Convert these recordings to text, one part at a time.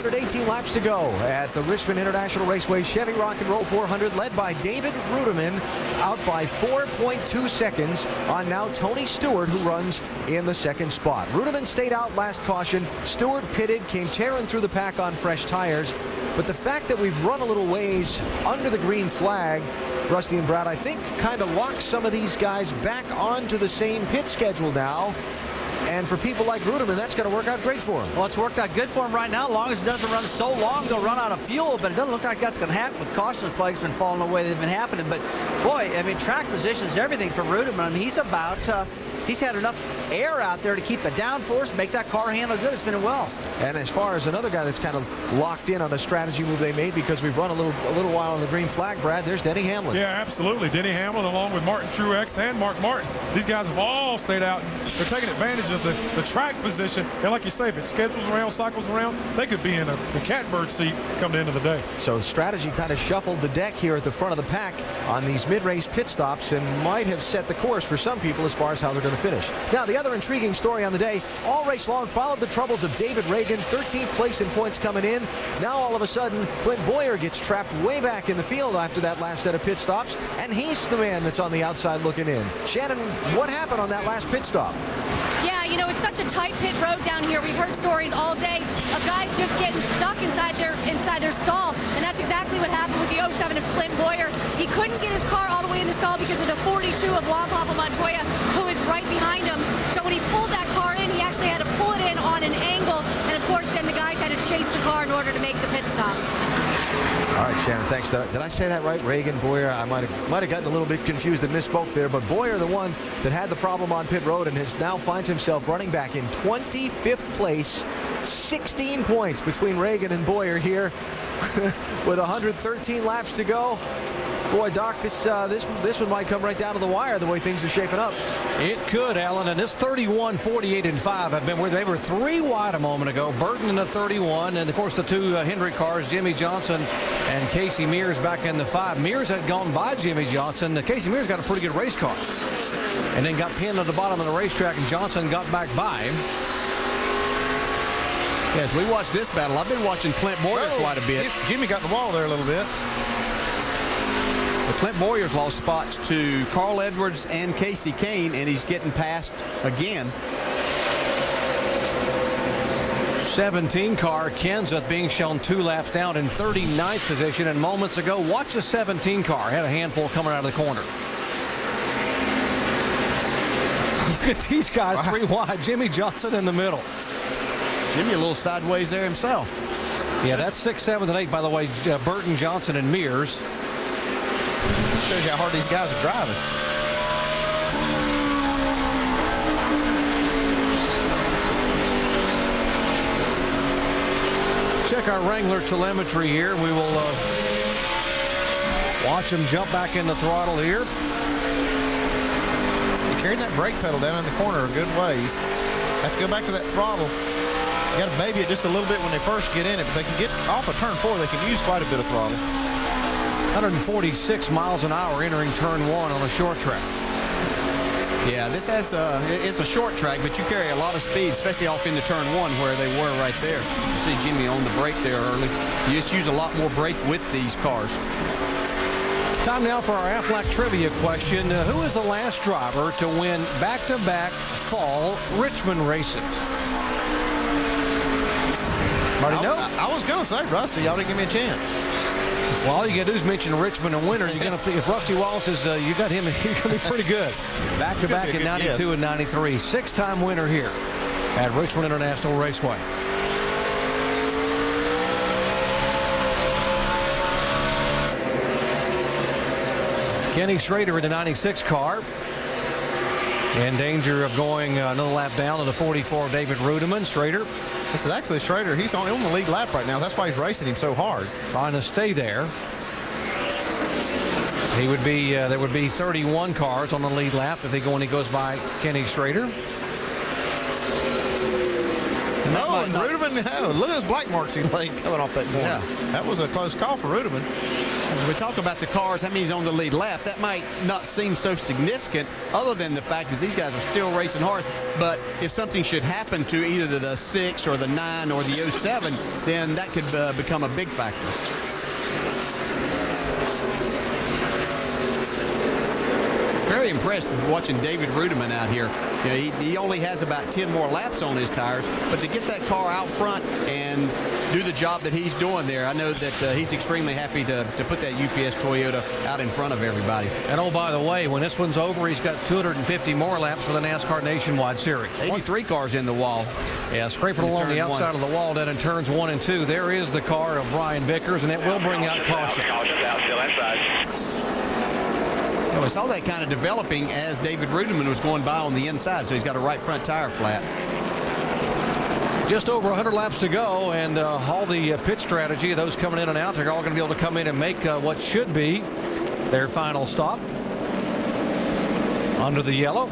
218 laps to go at the Richmond International Raceway Chevy Rock and Roll 400, led by David Ruderman, out by 4.2 seconds on now Tony Stewart, who runs in the second spot. Ruderman stayed out last caution. Stewart pitted, came tearing through the pack on fresh tires. But the fact that we've run a little ways under the green flag, Rusty and Brad, I think kind of locks some of these guys back onto the same pit schedule now. And for people like Ruderman, that's going to work out great for him. Well, it's worked out good for him right now. As long as it doesn't run so long, they'll run out of fuel. But it doesn't look like that's going to happen with caution flags been falling the way they've been happening. But, boy, I mean, track position is everything for Ruderman. I mean, he's had enough air out there to keep the downforce, make that car handle good. It's been well. And as far as another guy that's kind of locked in on a strategy move they made because we've run a little while on the green flag, Brad, there's Denny Hamlin. Yeah, absolutely. Denny Hamlin along with Martin Truex and Mark Martin. These guys have all stayed out. They're taking advantage of the track position. And like you say, if it schedules around, cycles around, they could be in the catbird seat come the end of the day. So the strategy kind of shuffled the deck here at the front of the pack on these mid-race pit stops and might have set the course for some people as far as how they're going to finish. Now, the other intriguing story on the day, all race long followed the troubles of David Reagan, 13th place in points coming in. Now, all of a sudden, Clint Boyer gets trapped way back in the field after that last set of pit stops, and he's the man that's on the outside looking in. Shannon, what happened on that last pit stop? Yeah, you know, it's such a tight pit road down here. We've heard stories all day of guys just getting stuck inside their stall, and that's exactly what happened with the 07 of Clint Boyer. He couldn't get his car all the way in the stall because of the 42 of Juan Pablo Montoya, who is right behind him. So when he pulled that car in, he actually had to pull it in on an angle, and of course then the guys had to chase the car in order to make the pit stop. All right, Shannon, thanks. Did I say that right? Reagan, Boyer? I might have gotten a little bit confused and misspoke there, but Boyer, the one that had the problem on pit road and now finds himself running back in 25th place, 16 points between Reagan and Boyer here with 113 laps to go. Boy, Doc, this one might come right down to the wire the way things are shaping up. It could, Alan. And this 31, 48, and 5 have been where they were 3 wide a moment ago. Burton in the 31, and of course the two Hendrick cars, Jimmy Johnson and Casey Mears back in the 5. Mears had gone by Jimmy Johnson. Casey Mears got a pretty good race car, and then got pinned at the bottom of the racetrack, and Johnson got back by him. Yeah, as we watch this battle, I've been watching Clint Boyer quite a bit. Jimmy got in the wall there a little bit. Clint Boyer's lost spots to Carl Edwards and Casey Kane, and he's getting passed again. 17 car, Kenseth being shown 2 laps down in 39th position, and moments ago, watch the 17 car. Had a handful coming out of the corner. Look at these guys, 3 wide. Jimmy Johnson in the middle. Jimmy a little sideways there himself. Yeah, that's 6, 7, and 8, by the way, Burton, Johnson, and Mears. Shows you how hard these guys are driving. Check our Wrangler telemetry here. We will watch him jump back in the throttle here. He carried that brake pedal down in the corner a good ways. Have to go back to that throttle. You got to baby it just a little bit when they first get in it, but they can get off of turn 4. They can use quite a bit of throttle. 146 miles an hour entering turn 1 on a short track. Yeah, this has it's a short track, but you carry a lot of speed, especially off into turn 1 where they were right there. You see Jimmy on the brake there early. You just use a lot more brake with these cars. Time now for our Aflac trivia question. Who is the last driver to win back-to-back fall Richmond races? Marty, no? I was going to say, Rusty, y'all didn't give me a chance. Well, all you got to do is mention Richmond and winner. You're going to, if Rusty Wallace is, you got him, you're going to be pretty good. Back-to-back in 92 and 93. 6-time winner here at Richmond International Raceway. Kenny Schrader in the 96 car. In danger of going another lap down to the 44 of David Ruderman. Schrader. This is actually Schrader. He's on the lead lap right now. That's why he's racing him so hard. Trying to stay there. He would be, there would be 31 cars on the lead lap if he goes by Kenny Schrader. No, and Ruderman, look at those black marks he laid coming off that corner. Yeah. That was a close call for Ruderman. As we talk about the cars, how many's on the lead lap, that might not seem so significant other than the fact that these guys are still racing hard. But if something should happen to either the 6 or the 9 or the 07, then that could become a big factor. Very impressed watching David Rudiman out here. You know, he only has about 10 more laps on his tires, but to get that car out front and do the job that he's doing there, I know that he's extremely happy to put that UPS Toyota out in front of everybody. And oh, by the way, when this one's over, he's got 250 more laps for the NASCAR Nationwide Series. 83 cars in the wall. Yeah, scraping along the outside of the wall down in turns 1 and 2. There is the car of Brian Vickers, and it will bring out caution. We saw that kind of developing as David Rudiman was going by on the inside, so he's got a right front tire flat. Just over 100 laps to go, and all the pit strategy, those coming in and out, they're all going to be able to come in and make what should be their final stop. Under the yellow.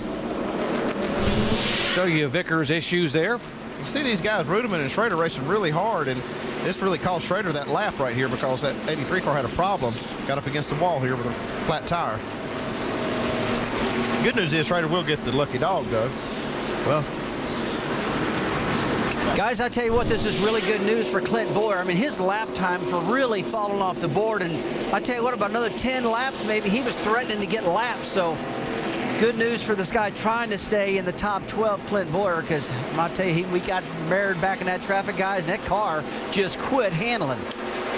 Show you Vickers' issues there. You see these guys, Rudiman and Schrader, racing really hard, and this really cost Schrader that lap right here because that 83 car had a problem. Got up against the wall here with a flat tire. Good news is Schrader will get the lucky dog, though. Well, guys, I tell you what, this is really good news for Clint Boyer. I mean, his lap times were really falling off the board, and I tell you what, about another 10 laps, maybe he was threatening to get laps. So good news for this guy trying to stay in the top 12, Clint Boyer, because I tell you, we got married back in that traffic, guys, and that car just quit handling.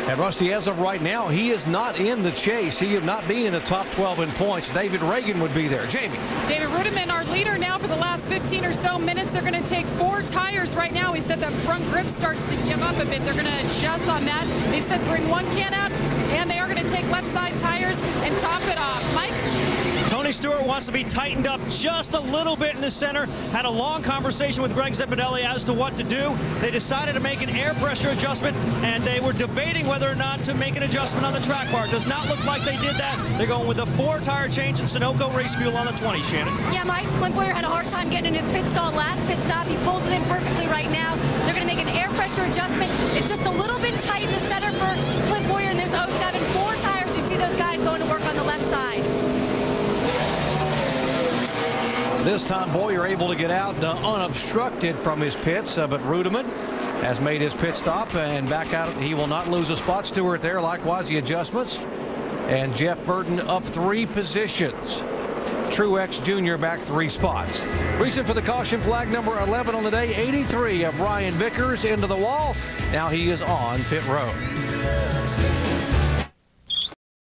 And Rusty, as of right now, he is not in the chase. He would not be in the top 12 in points. David Reagan would be there. Jamie. David Rudiman, our leader now for the last 15 or so minutes. They're going to take 4 tires right now. He said that front grip starts to give up a bit. They're going to adjust on that. They said bring 1 can out, and they are going to take left side tires and top it off. Mike? Tony Stewart wants to be tightened up just a little bit in the center. Had a long conversation with Greg Zipadelli as to what to do. They decided to make an air pressure adjustment, and they were debating whether or not to make an adjustment on the track bar. Does not look like they did that. They're going with a 4-tire change and Sunoco race fuel on the 20, Shannon. Yeah, Mike, Clint Boyer had a hard time getting in his pit stall last pit stop. He pulls it in perfectly right now. They're going to make an air pressure adjustment. It's just a little bit tight in the center for Clint Boyer, and there's 07. 4 tires. You see those guys going to work on the left side. This time Boyer able to get out unobstructed from his pits, but Rudiman has made his pit stop and back out. He will not lose a spot. Stewart there, likewise the adjustments. And Jeff Burton up 3 positions. Truex Jr. back 3 spots. Reason for the caution flag, number 11 on the day, 83 of Brian Vickers into the wall. Now he is on pit road.